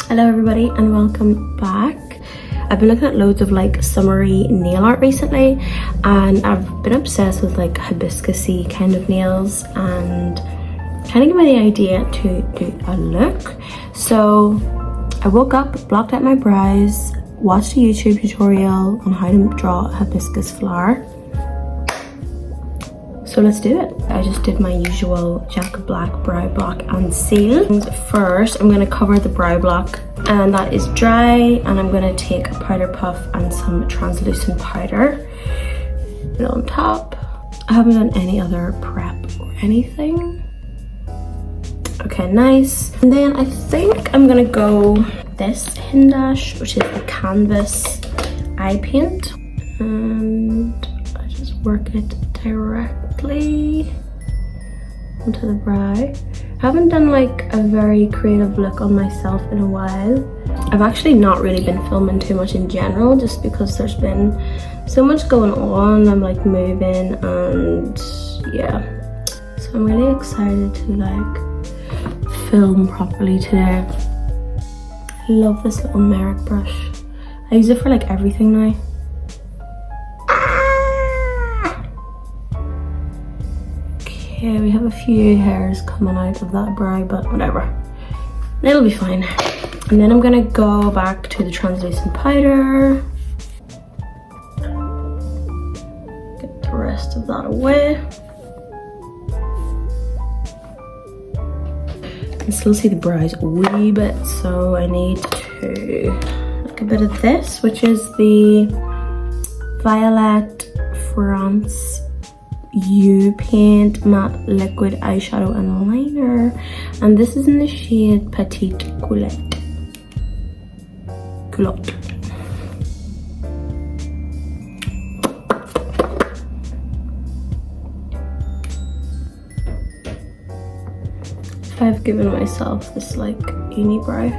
Hello everybody and welcome back. I've been looking at loads of like summery nail art recently and I've been obsessed with like hibiscus-y kind of nails and kind of gave me the idea to do a look. So I woke up, blocked out my brows, watched a YouTube tutorial on how to draw a hibiscus flower. So let's do it. I just did my usual jecca black brow block and seal. And first, I'm going to cover the brow block and that is dry, and I'm going to take a powder puff and some translucent powder. Put it on top. I haven't done any other prep or anything. Okay, nice. And then I think I'm going to go this hindash, which is the canvas eye paint. And I just work it directly onto the brow. I haven't done like a very creative look on myself in a while. I've actually not really been filming too much in general just because there's been so much going on. I'm like moving and yeah. So I'm really excited to like film properly today. I love this little Merrick brush. I use it for like everything now. Okay, we have a few hairs coming out of that brow, but whatever. It'll be fine. And then I'm gonna go back to the translucent powder. Get the rest of that away. I can still see the brows a wee bit, so I need to make a bit of this, which is the Violette France U Paint Matte Liquid Eyeshadow and Liner, and this is in the shade Petite Culotte. I've given myself this like unibrow.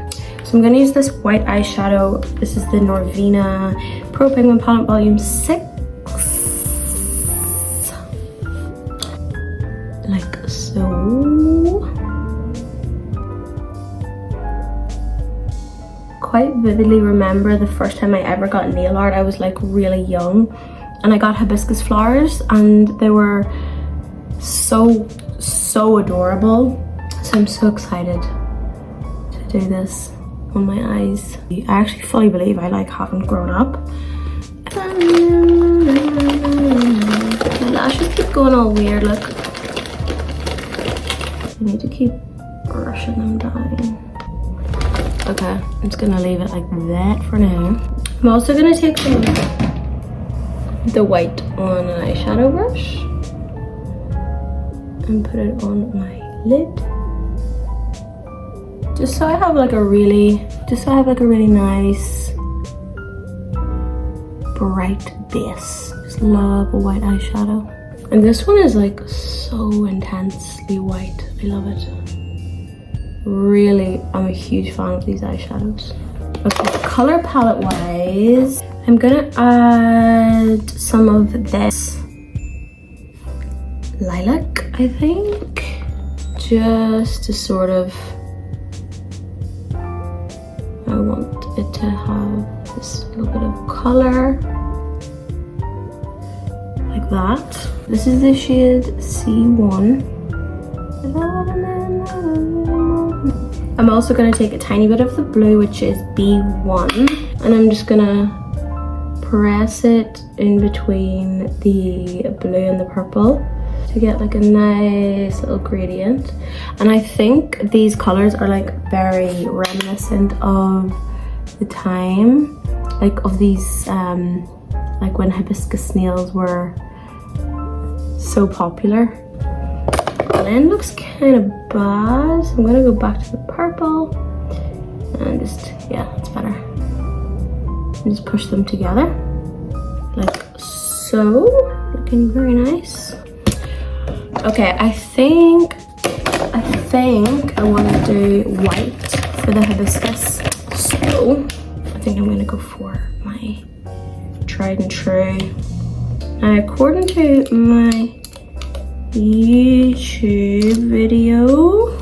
So I'm gonna use this white eyeshadow. This is the Norvina Pro Pigment Palette Volume 6. Like so. Quite vividly remember the first time I ever got nail art. I was like really young and I got hibiscus flowers and they were so adorable. So I'm so excited to do this on my eyes. I actually fully believe I like haven't grown up. My lashes keep going all weird, look. I need to keep brushing them down. Okay, I'm just gonna leave it like that for now. I'm also gonna take some of the white on an eyeshadow brush and put it on my lid. Just so I have like a really nice bright base. Just love a white eyeshadow. And this one is like so intensely white. I love it. Really, I'm a huge fan of these eyeshadows. Okay, color palette wise, I'm gonna add some of this lilac, I think. Just to sort of, I want it to have this little bit of color. Like that. This is the shade C1. I'm also going to take a tiny bit of the blue, which is B1, and I'm just going to press it in between the blue and the purple to get like a nice little gradient. And I think these colors are like very reminiscent of the time, like of these like when hibiscus nails were so popular. The blend looks kind of bad, so I'm gonna go back to the purple and just, yeah, it's better. And just push them together like so. Looking very nice. Okay, I think I want to do white for the hibiscus, so I think I'm gonna go for my tried and true. Now, according to my YouTube video,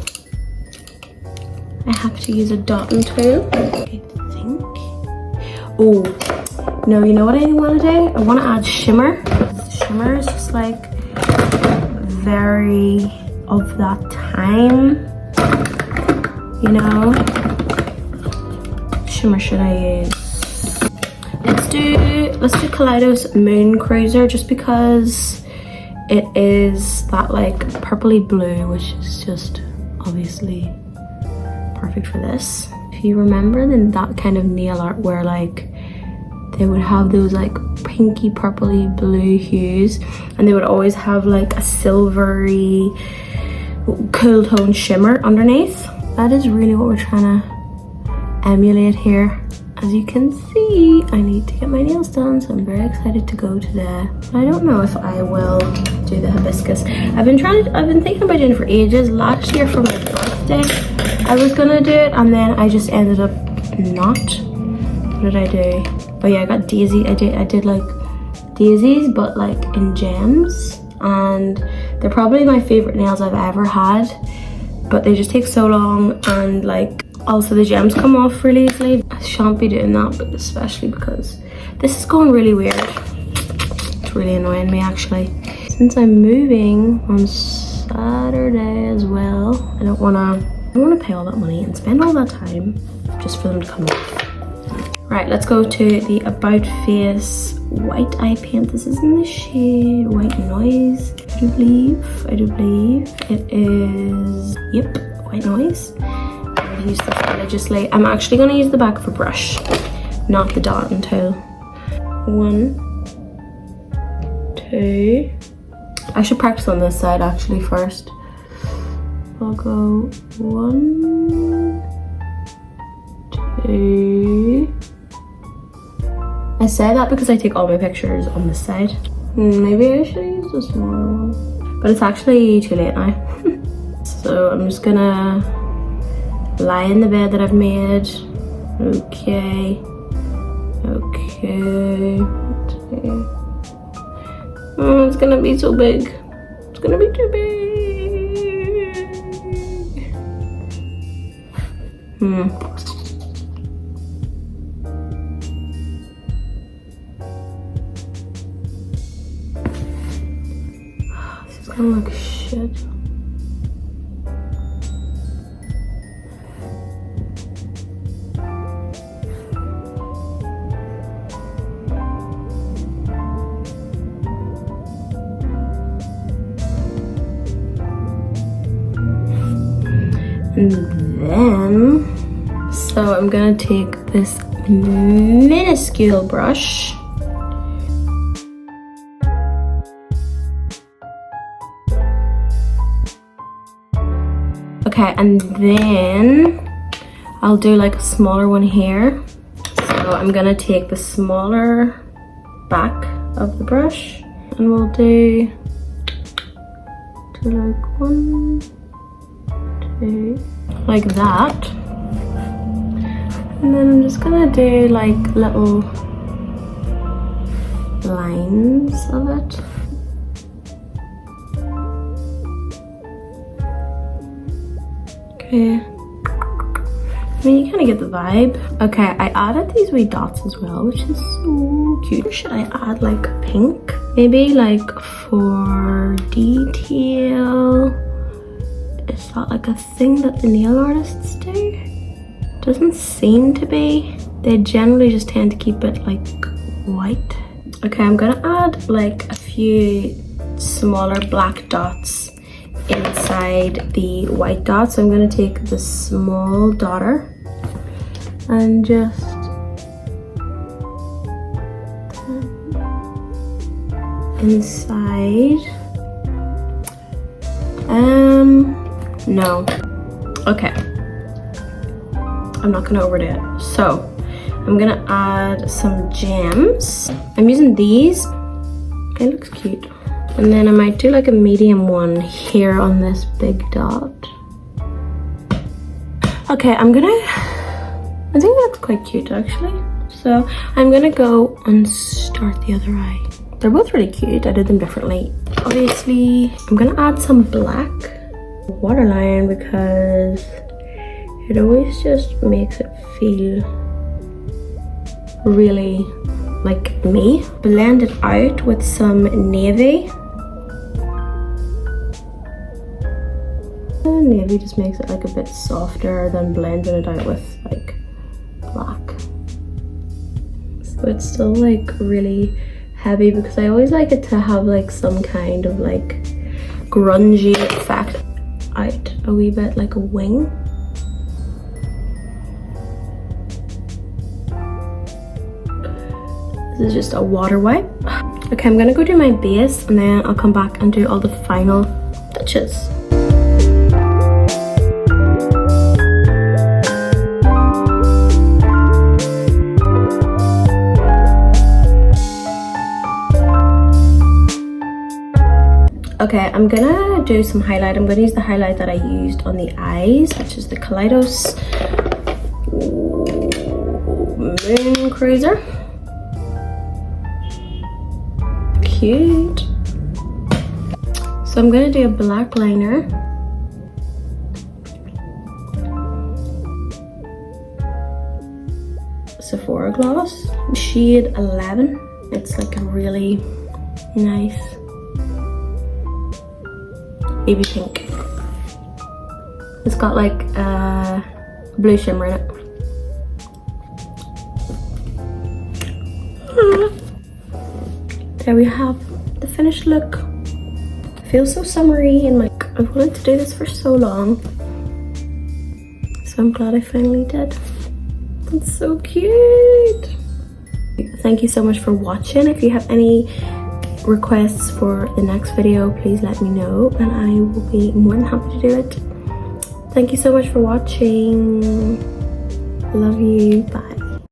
I have to use a dotting tool. I think. Oh, no, you know what I want to do? I want to add shimmer. Shimmer is just like very of that time, you know. Shimmer should I use? Let's do Kaleidos Moon Cruiser, just because it is that like purpley blue, which is just obviously perfect for this. If you remember, then that kind of nail art where like they would have those like pinky purpley blue hues, and they would always have like a silvery cool tone shimmer underneath. That is really what we're trying to emulate here. As you can see, I need to get my nails done, so I'm very excited to go today. I don't know if I will do the hibiscus. I've been thinking about doing it for ages. Last year for my birthday, I was gonna do it, and then I just ended up not. What did I do? Oh yeah, I got daisy. I did like daisies, but like in gems, and they're probably my favorite nails I've ever had, but they just take so long, and like also the gems come off really easily. I shan't be doing that, but especially because this is going really weird. It's really annoying me actually. Since I'm moving on Saturday as well, I don't wanna pay all that money and spend all that time just for them to come off. Right, let's go to the About Face white eye paint. This is in the shade White Noise. I do believe it is, yep, White Noise. Use this religiously. I'm actually going to use the back of a brush, not the dotting tool. 1, 2. I should practice on this side actually first. I'll go 1, 2. I say that because I take all my pictures on this side. Maybe I should use the smaller one, but it's actually too late now. So I'm just gonna lie in the bed that I've made. Okay. Oh, it's gonna be so big. It's gonna be too big. This is gonna look shit. And then, so I'm gonna take this minuscule brush . Okay, and then I'll do like a smaller one here. So I'm gonna take the smaller back of the brush, and we'll do like 1, 2, like that. And then I'm just gonna do like little lines of it. Okay. I mean, you kind of get the vibe. Okay, I added these wee dots as well, which is so cute. Or should I add like pink? Maybe like for detail. Is that like a thing that the nail artists do? Doesn't seem to be. They generally just tend to keep it like white. Okay, I'm gonna add like a few smaller black dots inside the white dots. So I'm gonna take the small dotter and just inside. No. Okay. I'm not gonna overdo it. So I'm gonna add some gems. I'm using these. It looks cute. And then I might do like a medium one here on this big dot. Okay, I think that looks quite cute actually. So I'm gonna go and start the other eye. They're both really cute. I did them differently. Obviously, I'm gonna add some black waterline because It always just makes it feel really like me. Blend it out with some navy. Navy just makes it like a bit softer than blending it out with like black. So it's still like really heavy because I always like it to have like some kind of like grungy effect. Out a wee bit like a wing. This is just a water wipe. Okay, I'm gonna go do my base and then I'll come back and do all the final touches. Okay, I'm gonna do some highlight. I'm gonna use the highlight that I used on the eyes, which is the Kaleidos Moon Cruiser. Cute. So I'm gonna do a black liner. Sephora gloss, shade 11. It's like a really nice baby pink. It's got like a blue shimmer in it. There we have the finished look. It feels so summery and like I've wanted to do this for so long. So I'm glad I finally did. It's so cute. Thank you so much for watching. If you have any requests for the next video, please let me know and I will be more than happy to do it. Thank you so much for watching. Love you. Bye.